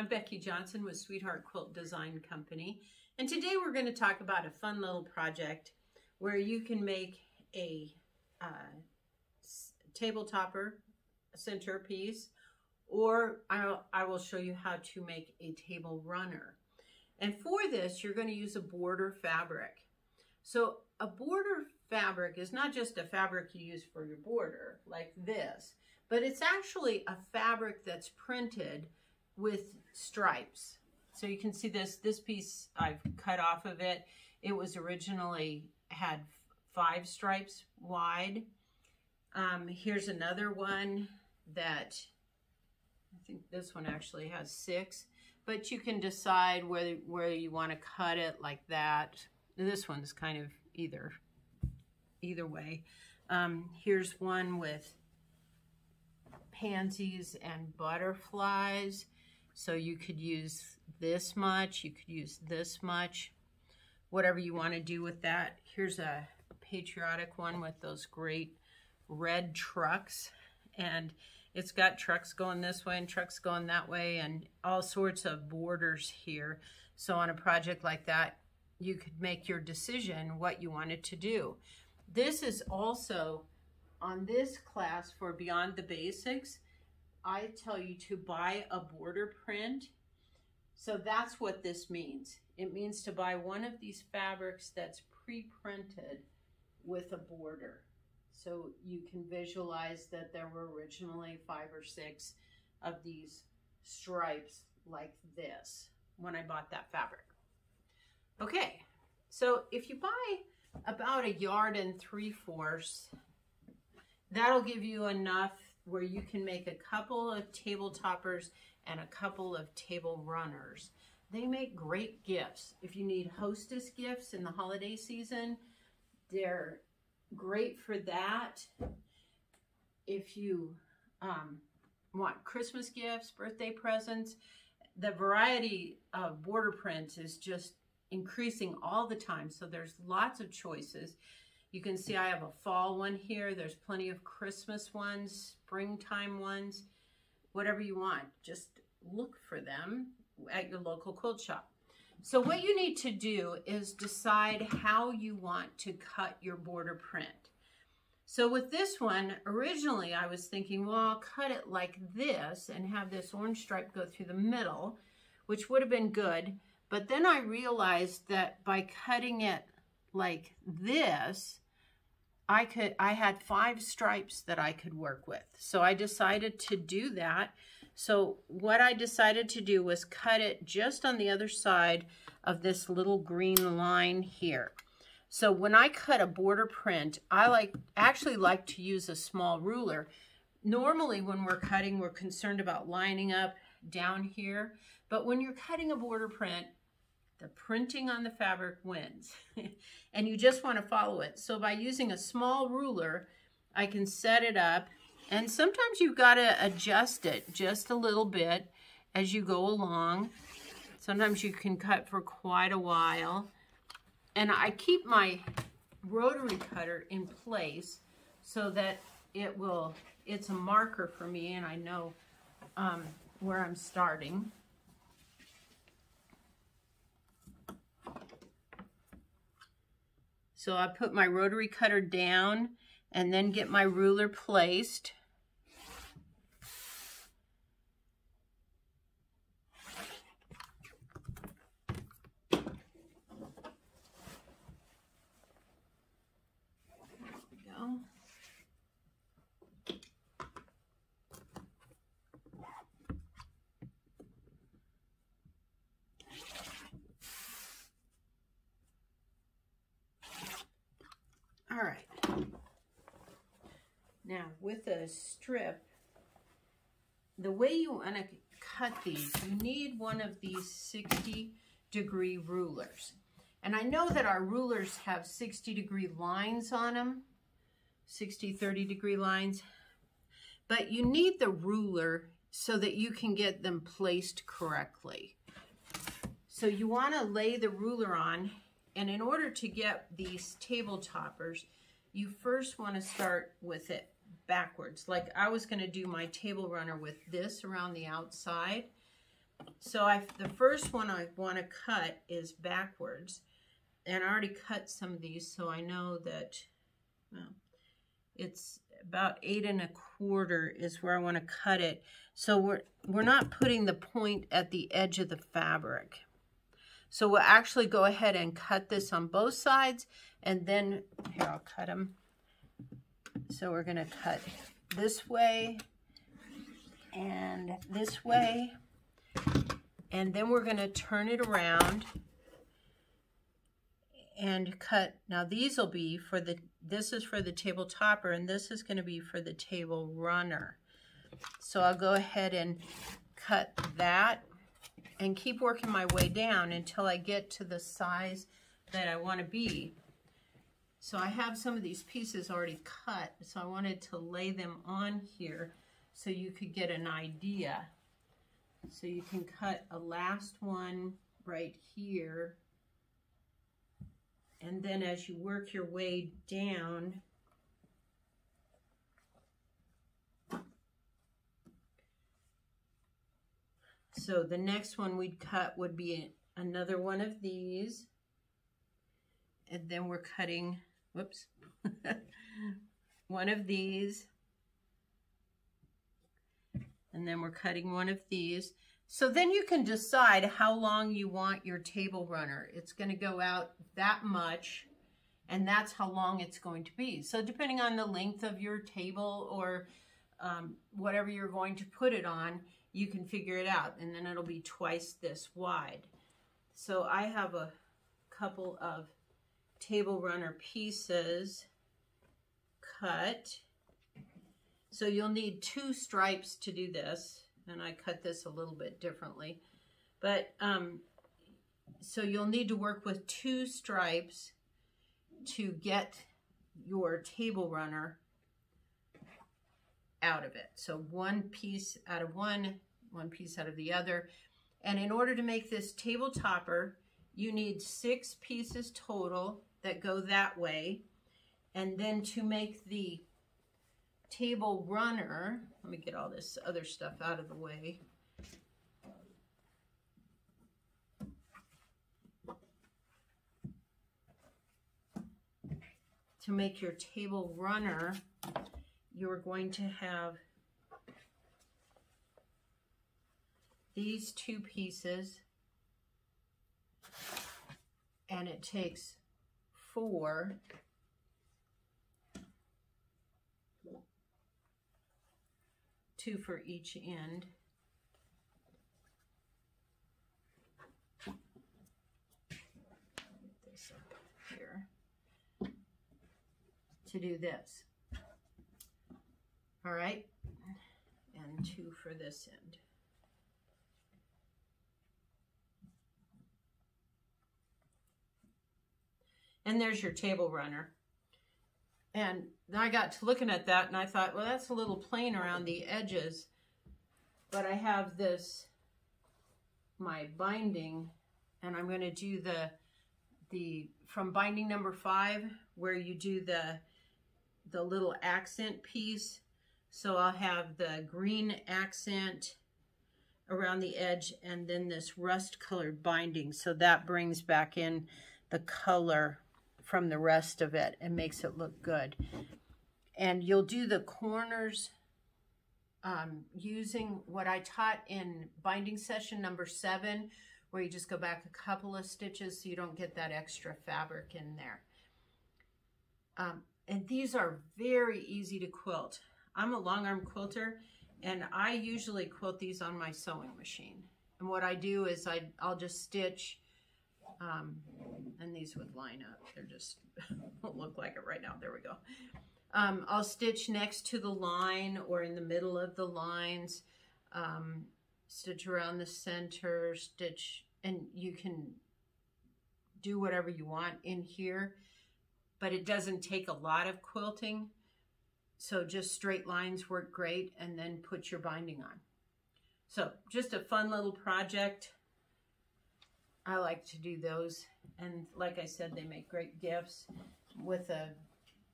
I'm Becky Johnson with Sweetheart Quilt Design Company, and today we're going to talk about a fun little project where you can make a table topper centerpiece, or I will show you how to make a table runner. And for this, you're going to use a border fabric. So a border fabric is not just a fabric you use for your border like this, but it's actually a fabric that's printed with stripes. So you can see this piece I've cut off of it. It was originally had 5 stripes wide. Here's another one that I think this one actually has 6, but you can decide whether you want to cut it like that. This one's kind of either way. Here's one with pansies and butterflies. So you could use this much, you could use this much, whatever you want to do with that. Here's a patriotic one with those great red trucks, and it's got trucks going this way and trucks going that way and all sorts of borders here. So on a project like that, you could make your decision what you wanted to do. This is also on this class for Beyond the Basics. I tell you to buy a border print. So that's what this means. It means to buy one of these fabrics that's pre-printed with a border. So you can visualize that there were originally 5 or 6 of these stripes like this when I bought that fabric. Okay, so if you buy about 1 3/4 yards, that'll give you enough where you can make a couple of table toppers and a couple of table runners. They make great gifts. If you need hostess gifts in the holiday season, they're great for that. If you want Christmas gifts, birthday presents, the variety of border prints is just increasing all the time. So there's lots of choices. You can see I have a fall one here. There's plenty of Christmas ones, springtime ones, whatever you want. Just look for them at your local quilt shop. So what you need to do is decide how you want to cut your border print. So with this one, originally I was thinking, well, I'll cut it like this and have this orange stripe go through the middle, which would have been good. But then I realized that by cutting it like this, I had 5 stripes that I could work with. So I decided to do that. So what I decided to do was cut it just on the other side of this little green line here. So when I cut a border print, I actually like to use a small ruler. Normally when we're cutting, we're concerned about lining up down here. But when you're cutting a border print, the printing on the fabric wins, and you just want to follow it. So by using a small ruler, I can set it up, and sometimes you've got to adjust it just a little bit as you go along. Sometimes you can cut for quite a while, and I keep my rotary cutter in place so that it's a marker for me, and I know where I'm starting. So I put my rotary cutter down and then get my ruler placed. There we go. All right, now with a strip, the way you want to cut these, you need one of these 60-degree rulers. And I know that our rulers have 60-degree lines on them, 60, 30-degree lines, but you need the ruler so that you can get them placed correctly. So you want to lay the ruler on. And in order to get these table toppers, you first want to start with it backwards. Like I was going to do my table runner with this around the outside, So the first one I want to cut is backwards. And I already cut some of these, so I know that, well, it's about 8 1/4 is where I want to cut it. So we're not putting the point at the edge of the fabric. So we'll actually go ahead and cut this on both sides, and then, here, I'll cut them. So we're going to cut this way and this way, and then we're going to turn it around and cut. Now these will be for this is for the table topper, and this is going to be for the table runner. So I'll go ahead and cut that and keep working my way down until I get to the size that I want to be. So I have some of these pieces already cut, so I wanted to lay them on here so you could get an idea. So you can cut a last one right here, and then as you work your way down, so the next one we'd cut would be another one of these, and then we're cutting, whoops, one of these, and then we're cutting one of these. So then you can decide how long you want your table runner. It's going to go out that much, and that's how long it's going to be. So depending on the length of your table or whatever you're going to put it on, you can figure it out, and then it'll be twice this wide. So I have a couple of table runner pieces cut. So you'll need 2 stripes to do this, and I cut this a little bit differently. But so you'll need to work with 2 stripes to get your table runner out of it. So 1 piece out of one piece out of the other. And in order to make this table topper, you need 6 pieces total that go that way. And then to make the table runner, let me get all this other stuff out of the way. To make your table runner, you're going to have these 2 pieces, and it takes 4 . 2 for each end. Get this up here to do this. All right, and 2 for this end. And there's your table runner. And I got to looking at that and I thought, well, that's a little plain around the edges, but I have this, my binding, and I'm going to do the from binding number 5, where you do the little accent piece. So I'll have the green accent around the edge and then this rust colored binding. So that brings back in the color from the rest of it and makes it look good. And you'll do the corners using what I taught in binding session number 7, where you just go back a couple of stitches so you don't get that extra fabric in there. And these are very easy to quilt. I'm a long arm quilter, and I usually quilt these on my sewing machine. And what I do is I'll just stitch, and these would line up. They're just, won't look like it right now. There we go. I'll stitch next to the line or in the middle of the lines, stitch around the center, stitch, and you can do whatever you want in here, but it doesn't take a lot of quilting. So just straight lines work great, and then put your binding on. So just a fun little project. I like to do those. And like I said, they make great gifts with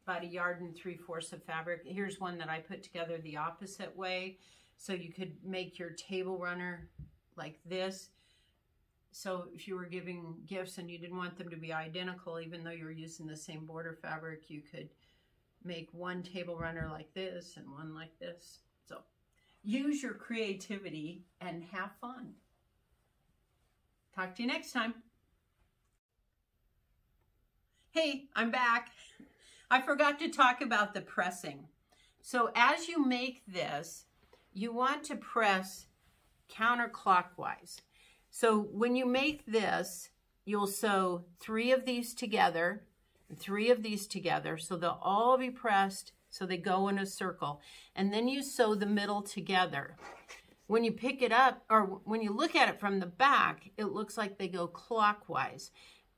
about 1 3/4 yards of fabric. Here's one that I put together the opposite way. So you could make your table runner like this. So if you were giving gifts and you didn't want them to be identical, even though you were using the same border fabric, you could make one table runner like this and one like this. So use your creativity and have fun. Talk to you next time. Hey, I'm back. I forgot to talk about the pressing. So as you make this, you want to press counterclockwise. So when you make this, you'll sew 3 of these together, and 3 of these together, so they'll all be pressed so they go in a circle. And then you sew the middle together. When you pick it up, or when you look at it from the back, it looks like they go clockwise.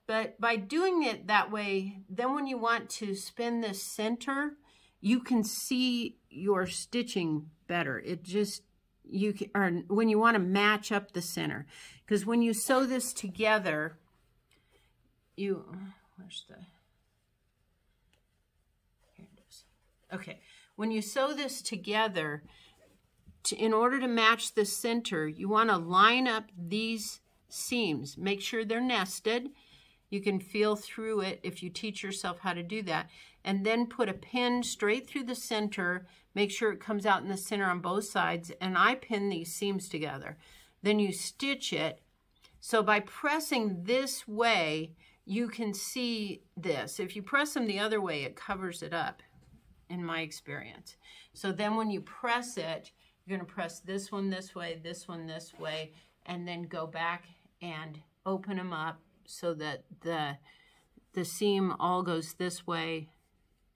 But by doing it that way, then when you want to spin this center, you can see your stitching better. It just, you can, or when you want to match up the center. Because when you sew this together, where's the, here it is. Okay, when you sew this together, in order to match the center, you want to line up these seams. Make sure they're nested. You can feel through it if you teach yourself how to do that. And then put a pin straight through the center. Make sure it comes out in the center on both sides. And I pin these seams together. Then you stitch it. So by pressing this way, you can see this. If you press them the other way, it covers it up, in my experience. So then when you press it, you're going to press this one this way, and then go back and open them up so that the seam all goes this way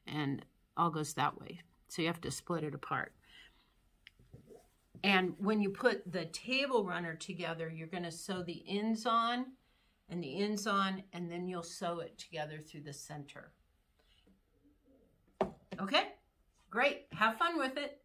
and all goes that way. So you have to split it apart. And when you put the table runner together, you're going to sew the ends on and the ends on, and then you'll sew it together through the center. Okay, great. Have fun with it.